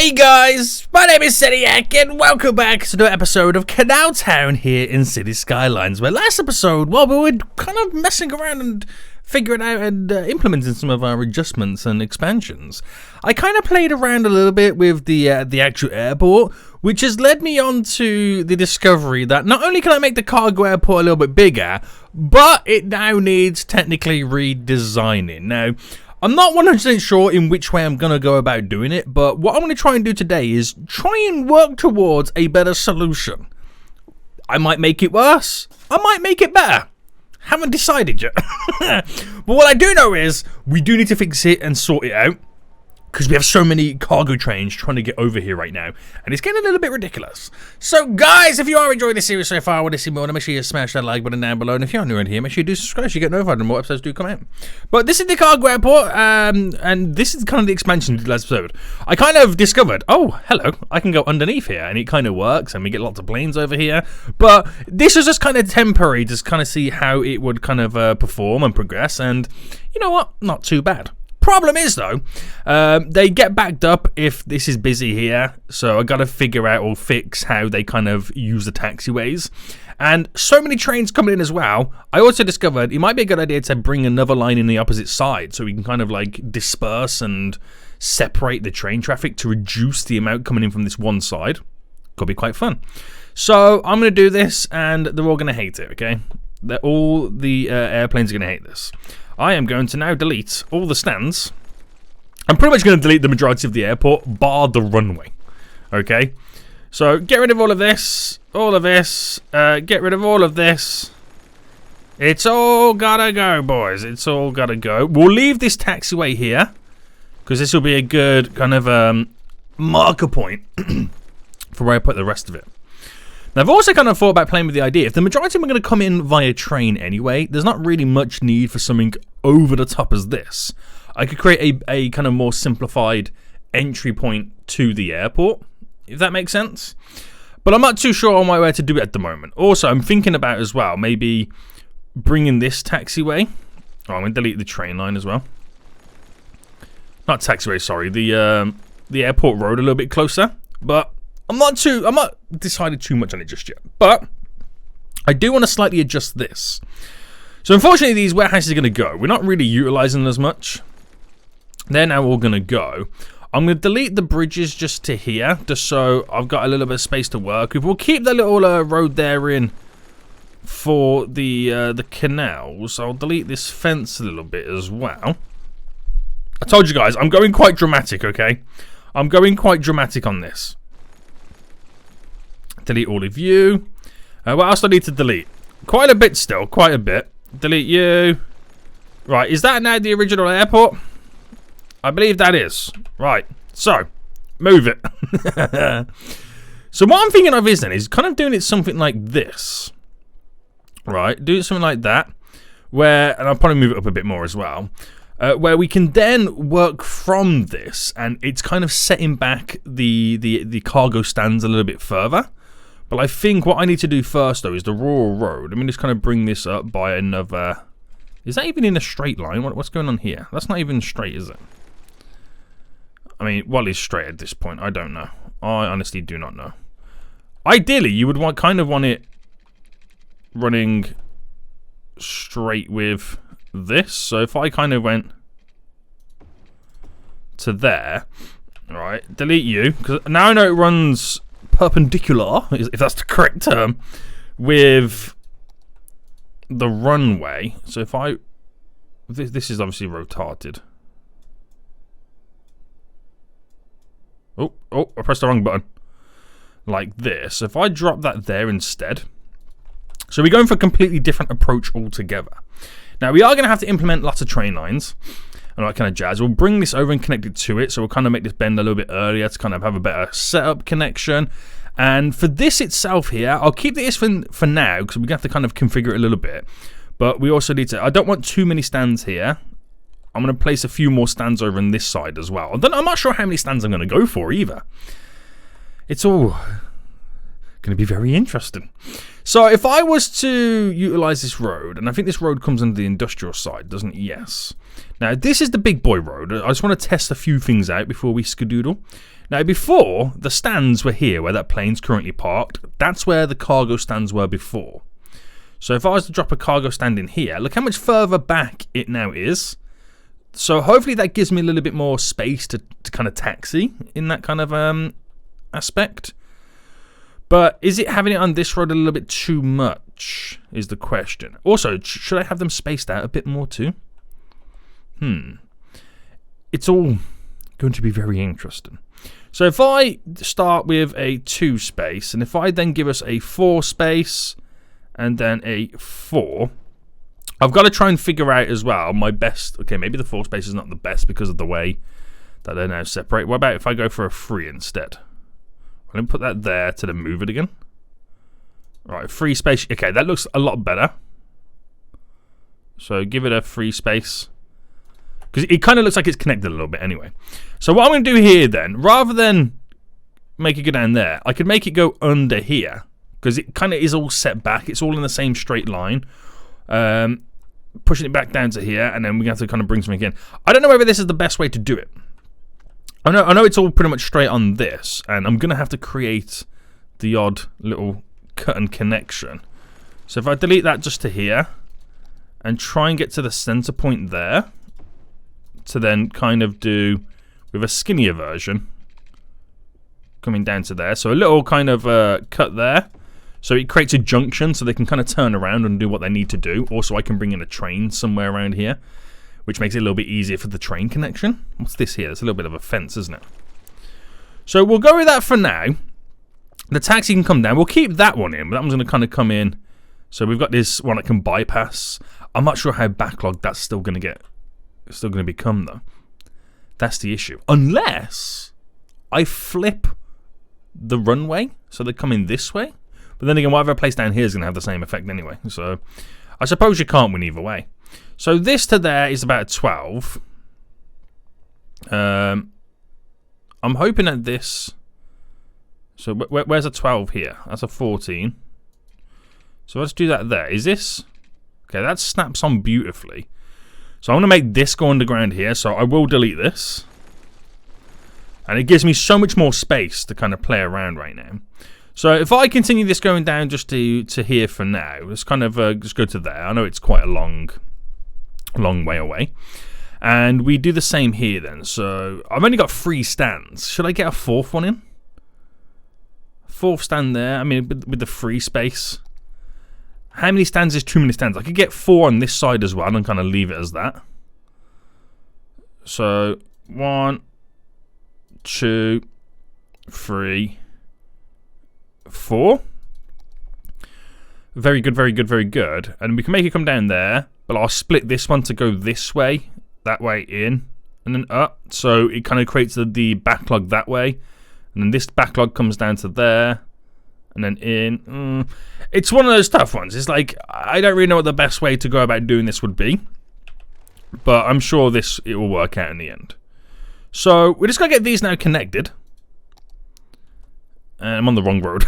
Hey guys, my name is Seniac and welcome back to another episode of CanalTown here in City Skylines, where last episode, well, we were kind of messing around and figuring out and implementing some of our adjustments and expansions. I kind of played around a little bit with the actual airport, which has led me on to the discovery that not only can I make the cargo airport a little bit bigger, but it now needs technically redesigning. Now, I'm not 100% sure in which way I'm going to go about doing it, but what I'm going to try and do today is try and work towards a better solution. I might make it worse. I might make it better. Haven't decided yet. But what I do know is we do need to fix it and sort it out, because we have so many cargo trains trying to get over here right now, and it's getting a little bit ridiculous. So guys, if you are enjoying this series so far, I want to see more, make sure you smash that like button down below, and if you're new in here, make sure you do subscribe so you get notified when more episodes do come out. But this is the cargo airport, and this is kind of the expansion to the last episode. I kind of discovered, oh, hello, I can go underneath here, and it kind of works, and we get lots of planes over here, but this was just kind of temporary, just kind of see how it would kind of perform and progress, and you know what, not too bad. Problem is though, they get backed up if this is busy here, so I gotta figure out or fix how they kind of use the taxiways. And so many trains coming in as well. I also discovered it might be a good idea to bring another line in the opposite side so we can kind of like disperse and separate the train traffic to reduce the amount coming in from this one side. Could be quite fun. So I'm gonna do this and they're all gonna hate it, okay? All the airplanes are gonna hate this. I am going to now delete all the stands. I'm pretty much going to delete the majority of the airport, bar the runway. Okay? So, get rid of all of this, get rid of all of this. It's all gotta go, boys. It's all gotta go. We'll leave this taxiway here, because this will be a good kind of marker point for where I put the rest of it. Now, I've also kind of thought about playing with the idea, if the majority of them are going to come in via train anyway, there's not really much need for something over the top as this. I could create a kind of more simplified entry point to the airport, if that makes sense. But I'm not too sure on where to do it at the moment. Also, I'm thinking about as well, maybe bringing this taxiway. Oh, I'm going to delete the train line as well. Not taxiway, sorry. The airport road a little bit closer. But I'm not decided too much on it just yet, but I do want to slightly adjust this. So unfortunately, these warehouses are going to go. We're not really utilizing them as much. They're now all going to go. I'm going to delete the bridges just to here, just so I've got a little bit of space to work with. We'll keep the little road there in for the canals. I'll delete this fence a little bit as well. I told you guys, I'm going quite dramatic, okay? I'm going quite dramatic on this. Delete all of you. What else do I need to delete? Quite a bit still, quite a bit. Delete you. Right, is that now the original airport? I believe that is. Right, so, move it. So what I'm thinking of is kind of doing it something like this. Right, do something like that. Where, and I'll probably move it up a bit more as well. Where we can then work from this, and it's kind of setting back the cargo stands a little bit further. But I think what I need to do first, though, is the rural road. Let me just kind of bring this up by another... Is that even in a straight line? What's going on here? That's not even straight, is it? I mean, what is straight at this point? I don't know. I honestly do not know. Ideally, you would kind of want it running straight with this. So if I kind of went to there, right, delete you, because now I know it runs perpendicular, if that's the correct term, with the runway. So if I... This is obviously rotated. Oh, I pressed the wrong button. Like this. If I drop that there instead. So we're going for a completely different approach altogether. Now, we are going to have to implement lots of train lines and all that kind of jazz. We'll bring this over and connect it to it. So we'll kind of make this bend a little bit earlier to kind of have a better setup connection. And for this itself here, I'll keep this for now because we're going to have to kind of configure it a little bit. But we also need to... I don't want too many stands here. I'm going to place a few more stands over on this side as well. I'm not sure how many stands I'm going to go for either. It's all going to be very interesting. So if I was to utilize this road, and I think this road comes under the industrial side, doesn't it? Yes. Now, this is the big boy road. I just want to test a few things out before we skedoodle. Now, before, the stands were here where that plane's currently parked. That's where the cargo stands were before. So if I was to drop a cargo stand in here, look how much further back it now is. So hopefully that gives me a little bit more space to kind of taxi in that kind of aspect. But is it having it on this road a little bit too much is the question. Also, should I have them spaced out a bit more too? It's all going to be very interesting. So if I start with a 2 space, and if I then give us a 4 space, and then a 4, I've got to try and figure out as well my best. Okay, maybe the 4 space is not the best because of the way that they're now separate. What about if I go for a 3 instead? I'm going to put that there to then move it again. Right, 3 space. Okay, that looks a lot better. So give it a 3 space. Because it kind of looks like it's connected a little bit anyway. So what I'm going to do here then, rather than make it go down there, I could make it go under here. Because it kind of is all set back. It's all in the same straight line. Pushing it back down to here. And then we have to kind of bring something in. I don't know whether this is the best way to do it. I know it's all pretty much straight on this. And I'm going to have to create the odd little cut and connection. So if I delete that just to here. And try and get to the center point there. To then kind of do with a skinnier version. Coming down to there. So a little kind of cut there. So it creates a junction so they can kind of turn around and do what they need to do. Also, I can bring in a train somewhere around here, which makes it a little bit easier for the train connection. What's this here? It's a little bit of a fence, isn't it? So we'll go with that for now. The taxi can come down. We'll keep that one in, but that one's going to kind of come in. So we've got this one that can bypass. I'm not sure how backlogged that's still going to become, though. That's the issue. Unless I flip the runway so they come in this way. But then again, whatever I place down here is going to have the same effect anyway. So I suppose you can't win either way. So this to there is about 12. I'm hoping at this. So where's a 12 here? That's a 14. So let's do that there. Is this? Okay, that snaps on beautifully. So I'm going to make this go underground here. So I will delete this. And it gives me so much more space to kind of play around right now. So if I continue this going down just to here for now, let's kind of just go to there. I know it's quite a long way away. And we do the same here then. So I've only got 3 stands. Should I get a 4th one in? 4th stand there. I mean, with the 3 space. How many stands is too many stands? I could get 4 on this side as well and kind of leave it as that. So 1, 2, 3, 4. Very good, very good, very good. And we can make it come down there, but I'll split this one to go this way, that way in, and then up. So it kind of creates the backlog that way. And then this backlog comes down to there, and then in. It's one of those tough ones. It's like, I don't really know what the best way to go about doing this would be. But I'm sure it will work out in the end. So we're just going to get these now connected. I'm on the wrong road.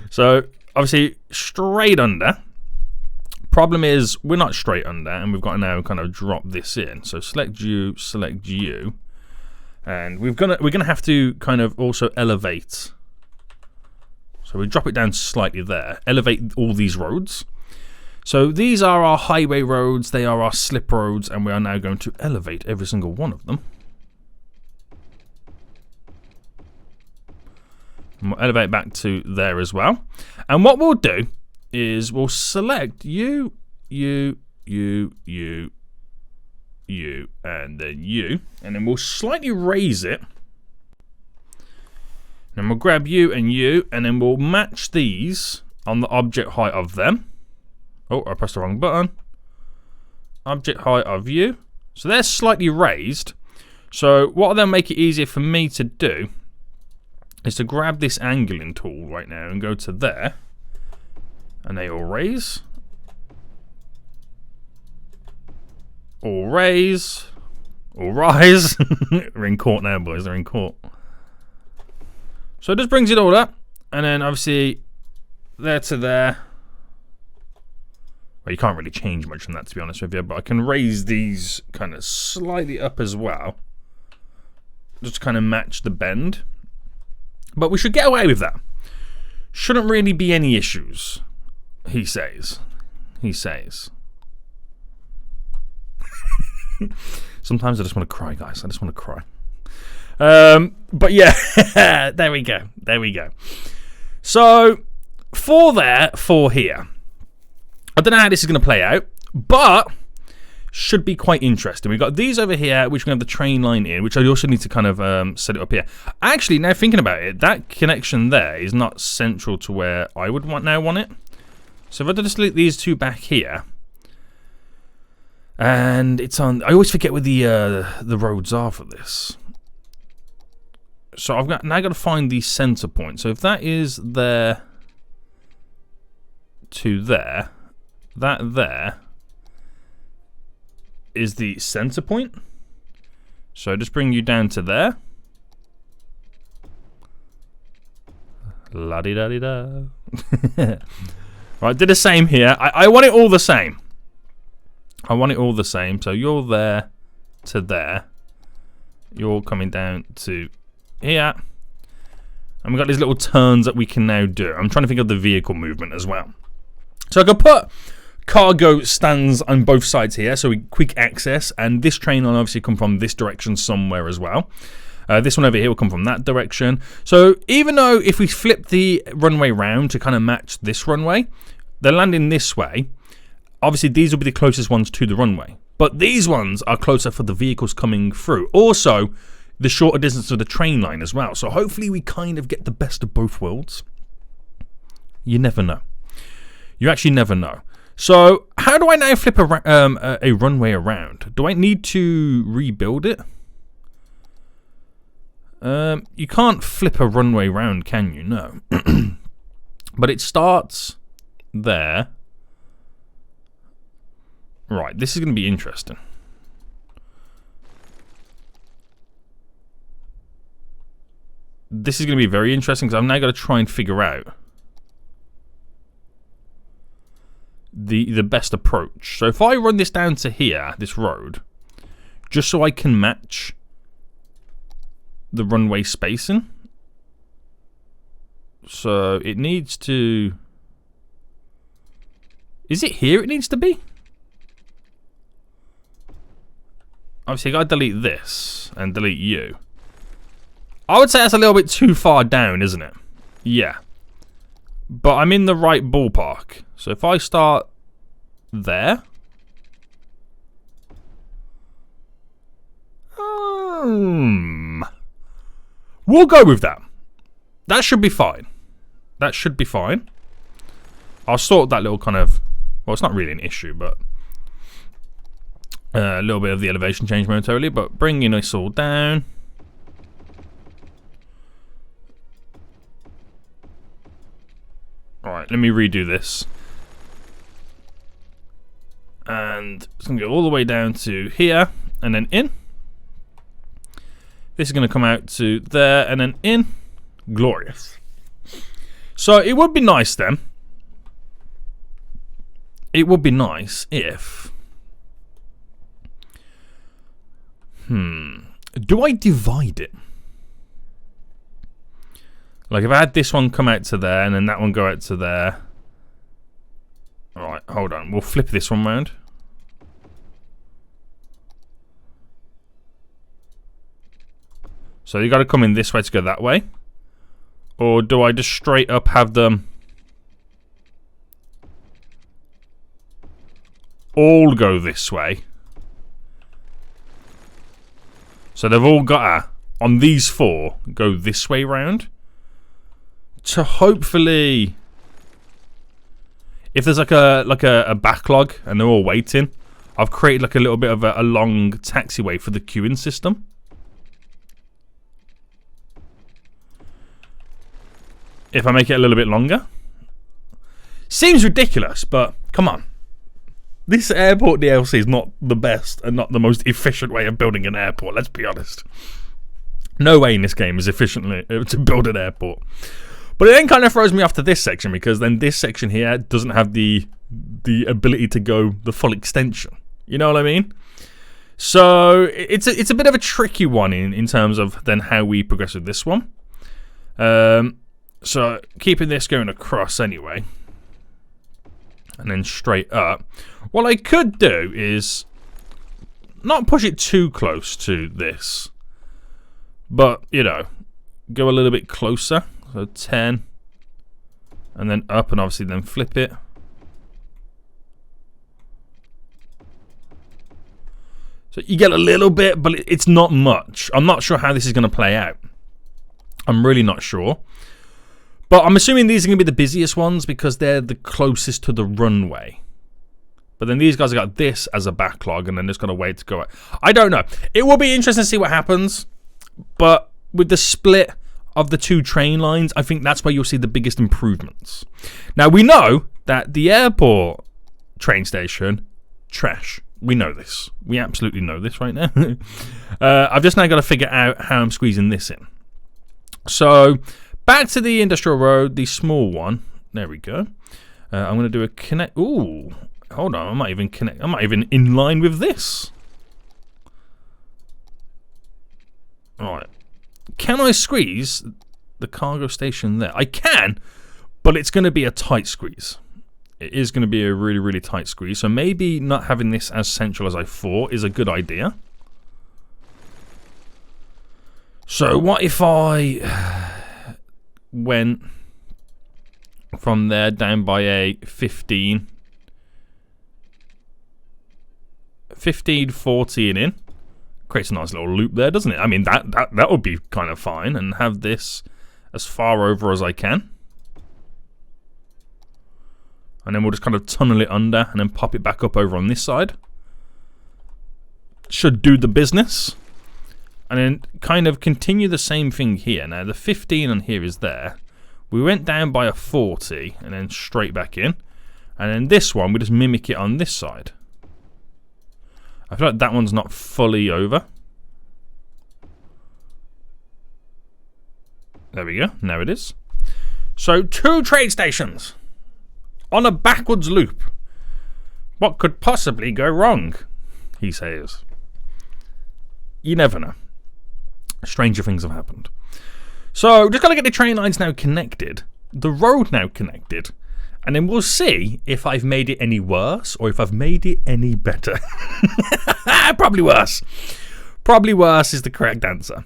So, obviously, straight under. Problem is, we're not straight under, and we've got to now kind of drop this in. So, select you, and we're gonna have to kind of also elevate. So we drop it down slightly there. Elevate all these roads. So these are our highway roads. They are our slip roads, and we are now going to elevate every single one of them. And we'll elevate back to there as well. And what we'll do is we'll select you, and then you. And then we'll slightly raise it. And we'll grab you, and then we'll match these on the object height of them. Oh, I pressed the wrong button. Object height of you. So they're slightly raised. So what will then make it easier for me to do is to grab this angling tool right now and go to there. And they all raise. All raise. All rise. We're in court now, boys. They're in court. So it just brings it all up. And then obviously there to there. Well, you can't really change much from that, to be honest with you. But I can raise these kind of slightly up as well. just kind of match the bend. But we should get away with that. Shouldn't really be any issues, he says. He says. Sometimes I just want to cry, guys. I just want to cry. But yeah, there we go. There we go. So, for here. I don't know how this is going to play out, but should be quite interesting. We've got these over here, which we have the train line in, which I also need to kind of set it up here. Actually, now thinking about it, that connection there is not central to where I would want it. So if I just delete these two back here, and it's on. I always forget where the roads are for this. So I've now got to find the center point. So if that is there to there, that there is the center point. So just bring you down to there. La-di-da-di-da. Right, did the same here. I want it all the same. I want it all the same. So you're there to there. You're coming down to here. And we've got these little turns that we can now do. I'm trying to think of the vehicle movement as well. So I could put cargo stands on both sides here, so we quick access, and this train will obviously come from this direction somewhere as well. This one over here will come from that direction. So even though if we flip the runway round to kind of match this runway, they're landing this way. Obviously these will be the closest ones to the runway, but these ones are closer for the vehicles coming through. Also, the shorter distance of the train line as well. So hopefully we kind of get the best of both worlds. You never know. You actually never know. So, how do I now flip a runway around? Do I need to rebuild it? You can't flip a runway round, can you? No. But it starts there. Right, this is going to be interesting. This is going to be very interesting because I've now got to try and figure out the best approach. So if I run this down to here, this road, just so I can match the runway spacing. So it needs to... Is it here it needs to be? Obviously I gotta delete this and delete you. I would say that's a little bit too far down, isn't it? Yeah. But I'm in the right ballpark. So if I start there. We'll go with that. That should be fine. That should be fine. I'll sort that little kind of... Well, it's not really an issue, but... a little bit of the elevation change momentarily, but bringing this all down. Alright, let me redo this. And it's going to go all the way down to here, and then in. This is going to come out to there, and then in. Glorious. So it would be nice then. It would be nice if... Do I divide it? Like if I had this one come out to there and then that one go out to there. Alright, hold on. We'll flip this one round. So you got to come in this way to go that way. Or do I just straight up have them all go this way? So they've all got to, on these four, go this way round. To hopefully, if there's like a backlog and they're all waiting, I've created like a little bit of a long taxiway for the queuing system. If I make it a little bit longer. Seems ridiculous, but come on. This airport DLC is not the best and not the most efficient way of building an airport, let's be honest. No way in this game is efficiently to build an airport. But it then kind of throws me off to this section, because then this section here doesn't have the ability to go the full extension. You know what I mean? So it's a bit of a tricky one in terms of then how we progress with this one. So keeping this going across anyway, and then straight up. What I could do is not push it too close to this, but, you know, go a little bit closer. So 10, and then up, and obviously then flip it. So you get a little bit, but it's not much. I'm not sure how this is going to play out. I'm really not sure. But I'm assuming these are going to be the busiest ones because they're the closest to the runway. But then these guys have got this as a backlog, and then just got a way to go out. I don't know. It will be interesting to see what happens. But with the split of the two train lines, I think that's where you'll see the biggest improvements. Now, we know that the airport train station, trash. We know this. We absolutely know this right now. I've just now got to figure out how I'm squeezing this in. So, back to the industrial road, the small one. There we go. I'm going to do a connect. Ooh, hold on. I might even connect. I'm not even in line with this. All right. Can I squeeze the cargo station there? I can, but it's going to be a tight squeeze. It is going to be a really, really tight squeeze. So maybe not having this as central as I thought is a good idea. So what if I went from there down by a 15, 14 in? Creates a nice little loop there, doesn't it? I mean, that would be kind of fine. And have this as far over as I can. And then we'll just kind of tunnel it under and then pop it back up over on this side. Should do the business. And then kind of continue the same thing here. Now, the 15 on here is there. We went down by a 40 and then straight back in. And then this one, we just mimic it on this side. I feel like that one's not fully over. There we go. Now it is. So, 2 train stations on a backwards loop. What could possibly go wrong? He says. You never know. Stranger things have happened. So, just got to get the train lines now connected. The road now connected. And then we'll see if I've made it any worse or if I've made it any better. Probably worse. Probably worse is the correct answer.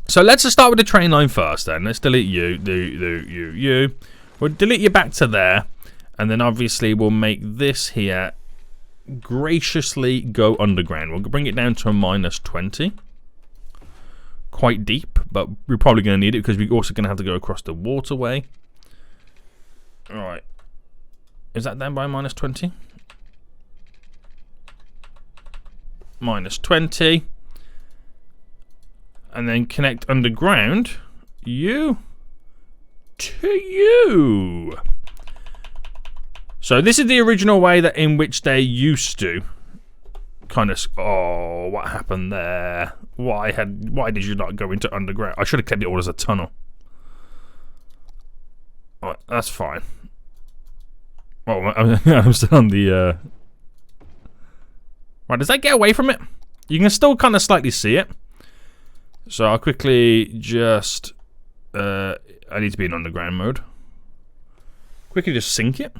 So let's just start with the train line first then. Let's delete you. You. We'll delete you back to there. And then obviously we'll make this here graciously go underground. We'll bring it down to a -20. Quite deep, but we're probably going to need it because we're also going to have to go across the waterway. Alright. Is that down by -20? -20. And then connect underground. You to you. So this is the original way that in which they used to kind of... Oh, what happened there? Why did you not go into underground? I should have kept it all as a tunnel. Right, that's fine. Oh, I'm still on the... Right, does that get away from it? You can still kind of slightly see it. So I'll quickly just... I need to be in underground mode. Quickly just sync it.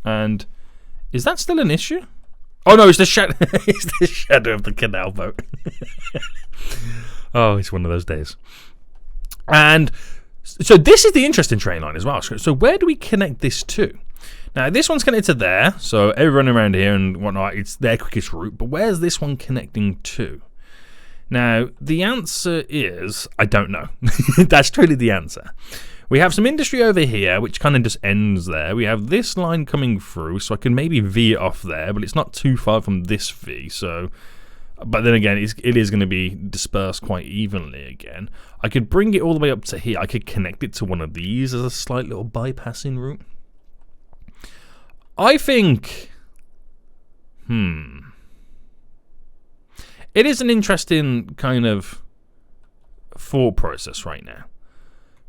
And is that still an issue? Oh no, it's the shadow. It's the shadow of the canal boat. Oh, it's one of those days. And so this is the interesting train line as well. So where do we connect this to? Now this one's connected to there, so everyone around here and whatnot, it's their quickest route. But where's this one connecting to? Now the answer is I don't know. That's truly the answer. We have some industry over here, which kind of just ends there. We have this line coming through, so I can maybe V it off there, but it's not too far from this V, so... But then again, it is going to be dispersed quite evenly again. I could bring it all the way up to here. I could connect it to one of these as a slight little bypassing route. I think... It is an interesting kind of thought process right now.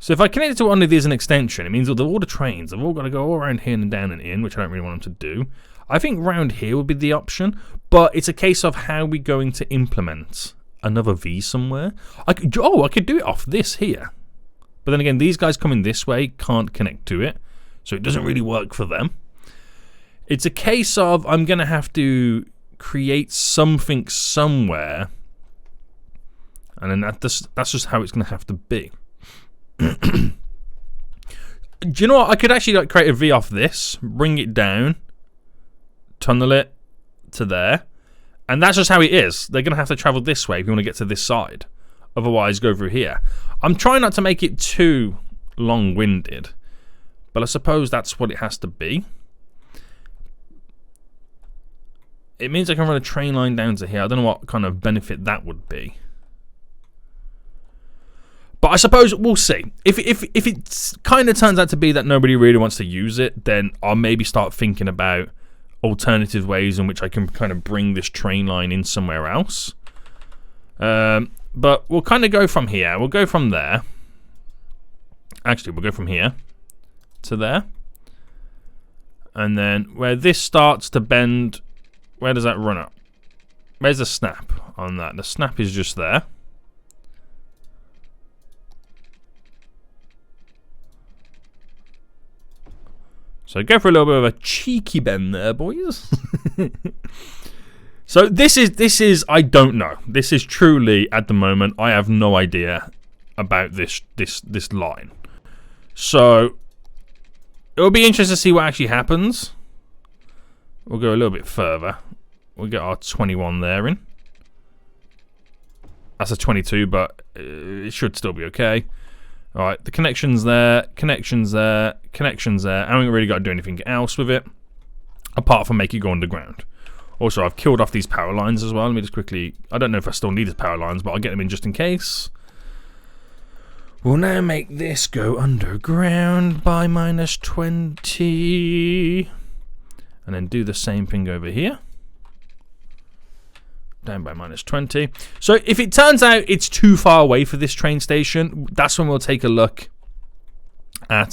So if I connect it to one of these as an extension, it means that all the trains have all got to go all around here and down and in, which I don't really want them to do. I think round here would be the option, but it's a case of how we're going to implement another V somewhere. I could do it off this here. But then again, these guys coming this way can't connect to it, so it doesn't really work for them. It's a case of I'm going to have to create something somewhere, and then that's just how it's going to have to be. Do you know what? I could actually create a V off this, bring it down, tunnel it to there, and that's just how it is. They're going to have to travel this way if you want to get to this side. Otherwise, go through here. I'm trying not to make it too long-winded, but I suppose that's what it has to be. It means I can run a train line down to here. I don't know what kind of benefit that would be. But I suppose we'll see. If it kind of turns out to be that nobody really wants to use it, then I'll maybe start thinking about alternative ways in which I can kind of bring this train line in somewhere else. But we'll kind of go from here. We'll go from there. Actually, we'll go from here to there. And then where this starts to bend, where does that run up? Where's the snap on that? The snap is just there. So go for a little bit of a cheeky bend there, boys. So this is I don't know. This is truly at the moment I have no idea about this line. So it'll be interesting to see what actually happens. We'll go a little bit further. We'll get our 21 there in. That's a 22, but it should still be okay. Alright, the connection's there, connection's there, connection's there. I haven't really got to do anything else with it, apart from make it go underground. Also, I've killed off these power lines as well. Let me just quickly... I don't know if I still need the power lines, but I'll get them in just in case. We'll now make this go underground by -20. And then do the same thing over here. Down by -20. So if it turns out it's too far away for this train station, that's when we'll take a look at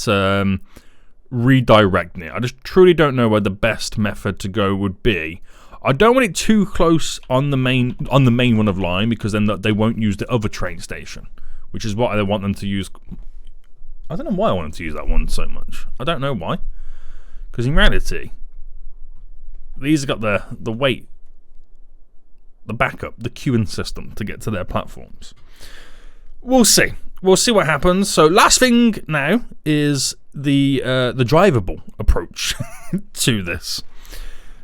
redirecting it. I just truly don't know where the best method to go would be. I don't want it too close on the main one of line, because then they won't use the other train station, which is what I want them to use. I don't know why I want them to use that one so much. I don't know why, because in reality these have got the weight, the backup, the queuing system to get to their platforms. We'll see. We'll see what happens. So last thing now is the drivable approach to this.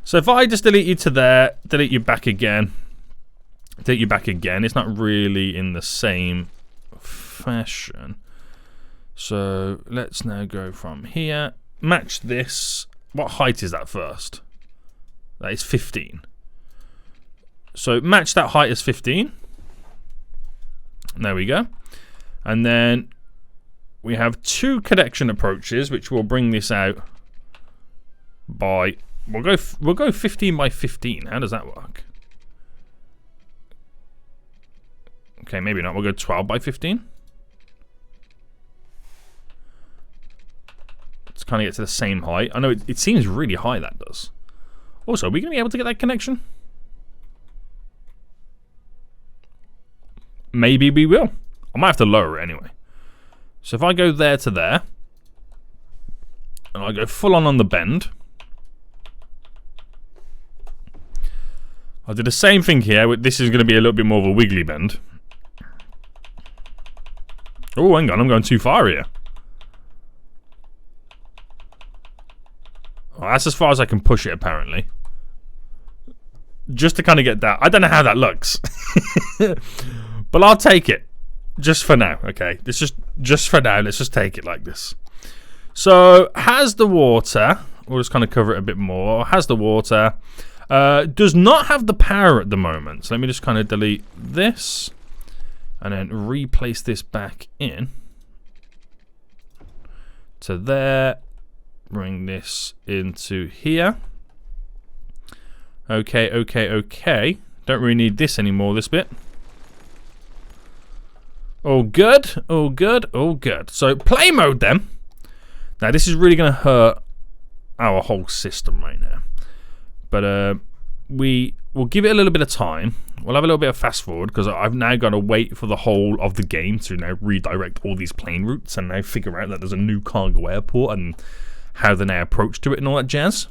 So if I just delete you to there, delete you back again, delete you back again, it's not really in the same fashion. So let's now go from here, match this. What height is that first? That is 15. So match that height as 15. There we go. And then we have two connection approaches, which will bring this out by... We'll go 15 by 15. How does that work? Okay, maybe not. We'll go 12 by 15. Let's kind of get to the same height. I know it seems really high, that does. Also, are we going to be able to get that connection? Maybe we will. I might have to lower it anyway. So if I go there to there, and I go full on the bend, I'll do the same thing here. This is going to be a little bit more of a wiggly bend. Oh, hang on, I'm going too far here. Oh, that's as far as I can push it, apparently. Just to kind of get that. I don't know how that looks. But I'll take it. Just for now, okay? This is just for now. Let's just take it like this. So, has the water... We'll just kind of cover it a bit more. Has the water... does not have the power at the moment. So let me just kind of delete this and then replace this back in to there. Bring this into here. Okay, okay, okay. Don't really need this anymore, this bit. All good, all good, all good. So play mode then. Now this is really going to hurt our whole system right now. But we will give it a little bit of time. We'll have a little bit of fast forward because I've now got to wait for the whole of the game to now redirect all these plane routes and now figure out that there's a new cargo airport and how they now approach to it and all that jazz.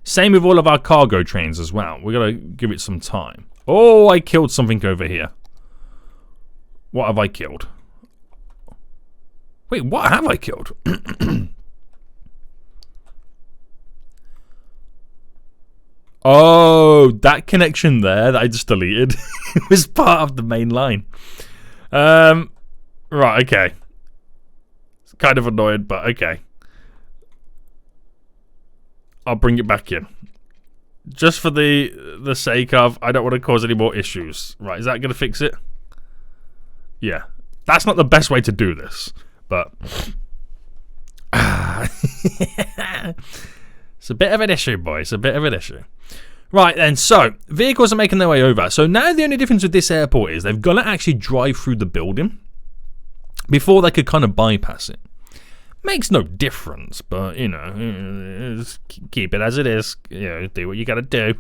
Same with all of our cargo trains as well. We've got to give it some time. Oh, I killed something over here. What have I killed? Wait, what have I killed? Oh, that connection there that I just deleted was part of the main line. Right, okay. It's kind of annoying, but okay. I'll bring it back in. Just for the sake of, I don't want to cause any more issues. Right, is that going to fix it? Yeah. That's not the best way to do this, but... It's a bit of an issue, boys. A bit of an issue. Right then, so vehicles are making their way over. So now the only difference with this airport is they've got to actually drive through the building before they could kind of bypass it. Makes no difference, but you know, just keep it as it is. You know, do what you got to do.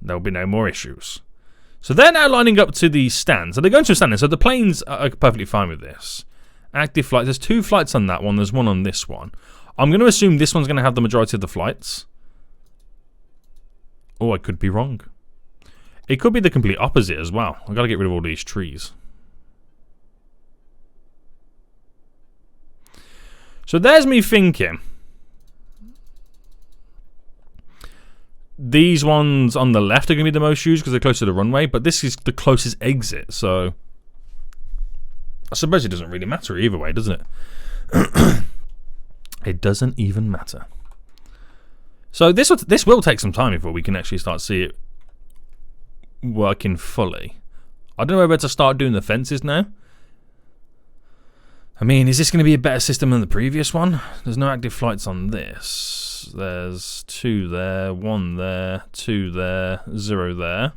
There'll be no more issues. So they're now lining up to the stands. So they're going to a stand. So the planes are perfectly fine with this. Active flights. There's 2 flights on that one. There's 1 on this one. I'm going to assume this one's going to have the majority of the flights. Oh, I could be wrong. It could be the complete opposite as well. I've got to get rid of all these trees. So there's me thinking. These ones on the left are going to be the most used because they're close to the runway, but this is the closest exit, so... I suppose it doesn't really matter either way, doesn't it? It doesn't even matter. So this will take some time before we can actually start see it working fully. I don't know whether to start doing the fences now. I mean, is this going to be a better system than the previous one? There's no active flights on this. There's 2 there, 1 there, 2 there, 0 there.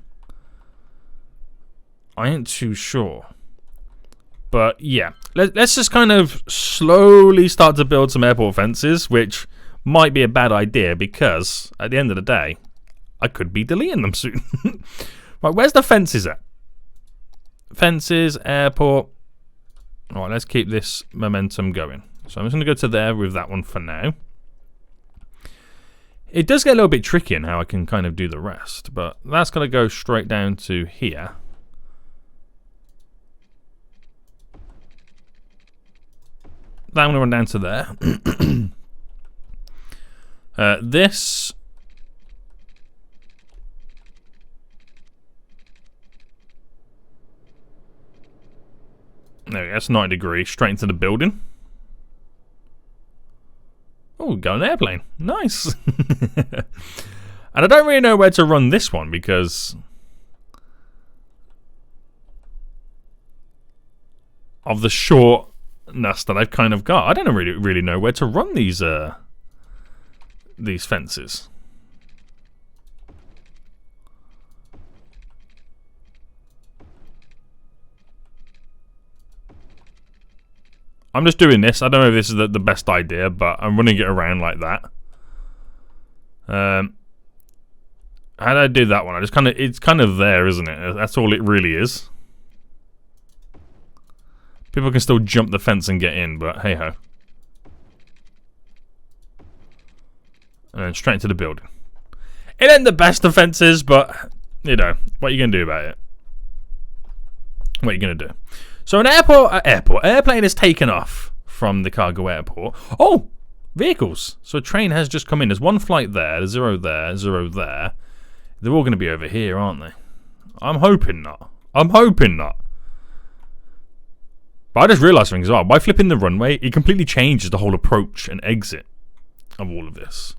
I ain't too sure. But yeah, let's just kind of slowly start to build some airport fences, which might be a bad idea because at the end of the day, I could be deleting them soon. Right, where's the fences at? Fences, airport. Alright, let's keep this momentum going. So I'm just going to go to there with that one for now. It does get a little bit tricky in how I can kind of do the rest, but that's going to go straight down to here. I'm going to run down to there. This... There we go, that's 90 degrees, straight into the building. Oh, got an airplane. Nice. And I don't really know where to run this one because... of the shortness that I've kind of got. I don't really know where to run these fences. I'm just doing this. I don't know if this is the best idea, but I'm running it around like that. How did I do that one? It's kind of there, isn't it? That's all it really is. People can still jump the fence and get in, but hey ho. And then straight into the building. It ain't the best of fences, but you know, what are you gonna do about it? What are you gonna do? So an airplane is taken off from the cargo airport. Oh, vehicles. So a train has just come in. There's 1 flight there, there's 0 there, 0 there. They're all going to be over here, aren't they? I'm hoping not. I'm hoping not. But I just realised something as well. By flipping the runway, it completely changes the whole approach and exit of all of this.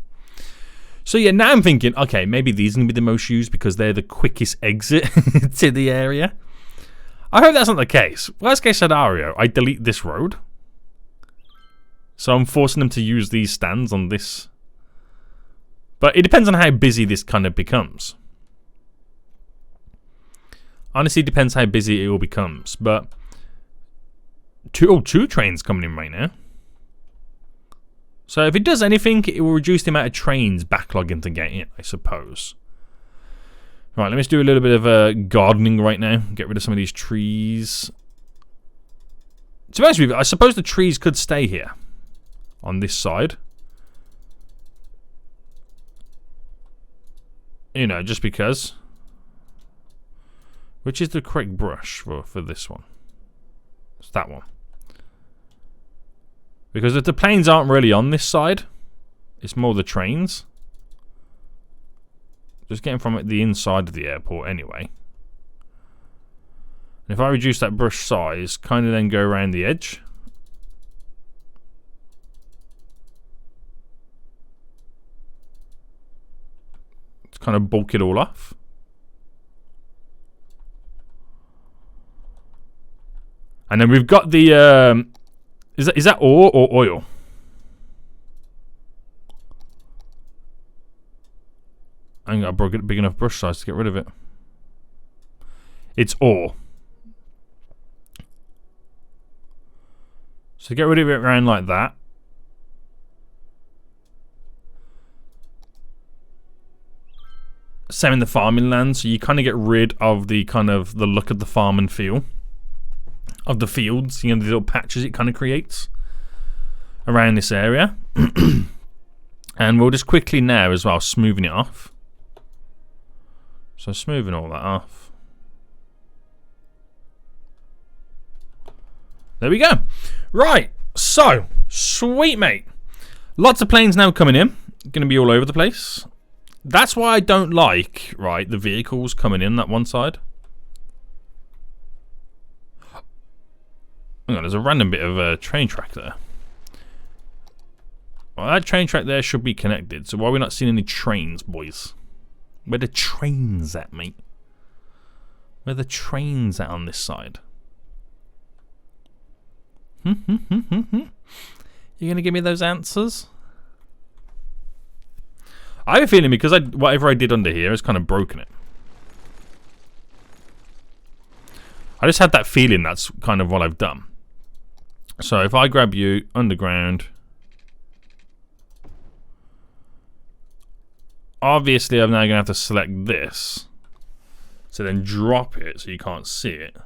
So yeah, now I'm thinking, okay, maybe these are going to be the most used because they're the quickest exit to the area. I hope that's not the case. Worst case scenario, I delete this road. So I'm forcing them to use these stands on this. But it depends on how busy this kind of becomes. Honestly, depends how busy it all becomes. But two trains coming in right now. So if it does anything, it will reduce the amount of trains backlogging to get in, I suppose. Right, let me just do a little bit of gardening right now. Get rid of some of these trees. To be honest with you, I suppose the trees could stay here. On this side. You know, just because. Which is the correct brush for this one? It's that one. Because if the planes aren't really on this side, it's more the trains. Just getting from the inside of the airport anyway. And if I reduce that brush size, kind of then go around the edge. To kind of bulk it all off. And then we've got the... Is that ore or oil? I ain't got a big enough brush size to get rid of it. It's ore. So get rid of it around like that. Same in the farming land, so you kind of get rid of the the look of the farm and feel of the fields, you know, the little patches it kind of creates around this area. And we'll just quickly now as well smoothing it off. So smoothing all that off. There we go. Right, so sweet mate. Lots of planes now coming in. Going to be all over the place. That's why I don't like, right, the vehicles coming in that one side. Hang on, there's a random bit of a train track there. Well, that train track there should be connected. So why are we not seeing any trains, boys? Where the trains at, mate? Where the trains at on this side? You gonna give me those answers? I have a feeling because whatever I did under here has kind of broken it. I just had that feeling that's kind of what I've done. So if I grab you underground, obviously I'm now going to have to select this. So then drop it so you can't see it.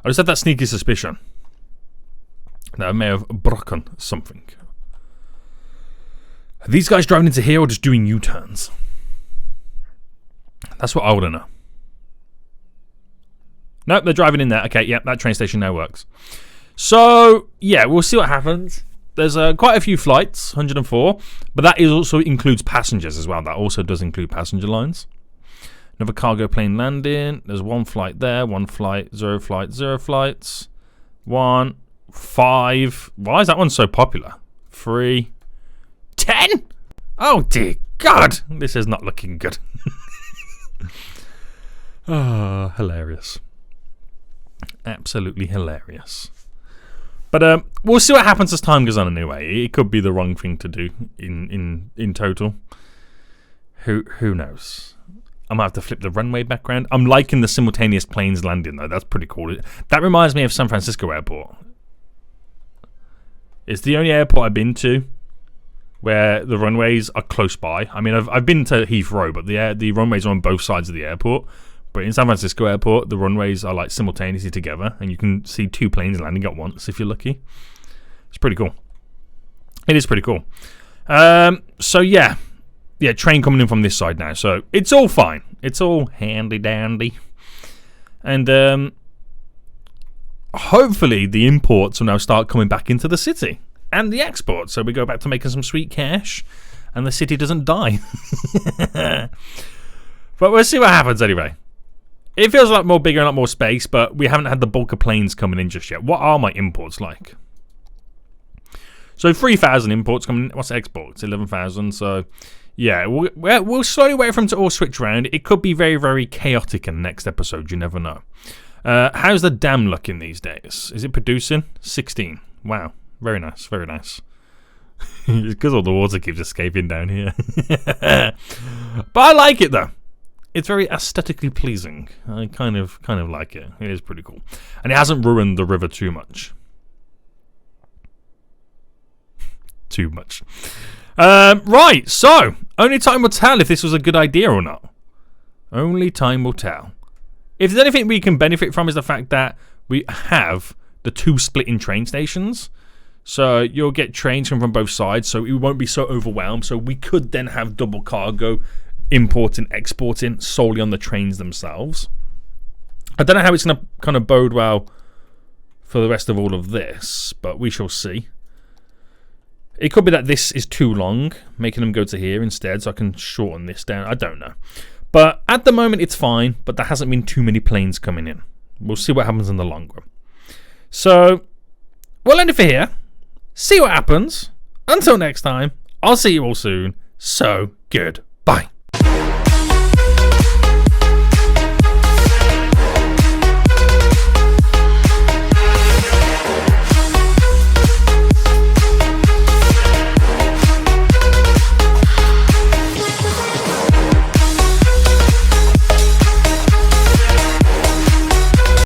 I just had that sneaky suspicion that I may have broken something. Are these guys driving into here or just doing U-turns? That's what I want to know. Nope, they're driving in there. Okay, yeah, that train station now works. So, yeah, we'll see what happens. There's quite a few flights, 104, but that also includes passengers as well. That also does include passenger lines. Another cargo plane landing. There's one flight there, one flight, zero flights. 1, 5. Why is that one so popular? 3, 10? Oh, dear God. This is not looking good. Oh, hilarious. Absolutely hilarious. But we'll see what happens as time goes on anyway. It could be the wrong thing to do in total. Who knows? I'm going to have to flip the runway back around. I'm liking the simultaneous planes landing though. That's pretty cool. That reminds me of San Francisco Airport. It's the only airport I've been to where the runways are close by. I mean, I've been to Heathrow, but the runways are on both sides of the airport. But in San Francisco Airport, the runways are like simultaneously together, and you can see 2 planes landing at once if you're lucky. It's pretty cool. It is pretty cool. So yeah, train coming in from this side now. So it's all fine. It's all handy dandy, and hopefully the imports will now start coming back into the city and the exports. So we go back to making some sweet cash, and the city doesn't die. But we'll see what happens anyway. It feels like more bigger and a lot more space, but we haven't had the bulk of planes coming in just yet. What are my imports like? So 3,000 imports coming in. What's exports? 11,000. So yeah, we'll slowly wait for them to all switch around. It could be very, very chaotic in the next episode. You never know. How's the dam looking these days? Is it producing? 16. Wow. Very nice. Very nice. It's because all the water keeps escaping down here. But I like it though. it's very aesthetically pleasing. I kind of like it. It is pretty cool, and it hasn't ruined the river too much. Right, so only time will tell if this was a good idea or not. Only time will tell. If there's anything we can benefit from is the fact that we have the 2 splitting train stations. So you'll get trains from both sides, so it won't be so overwhelmed. So we could then have double cargo, importing, exporting solely on the trains themselves. I don't know how it's going to kind of bode well for the rest of all of this, but we shall see. It could be that this is too long, making them go to here instead, so I can shorten this down. I don't know. But at the moment, it's fine, but there hasn't been too many planes coming in. We'll see what happens in the long run. So, we'll end it for here. See what happens. Until next time, I'll see you all soon. So, goodbye.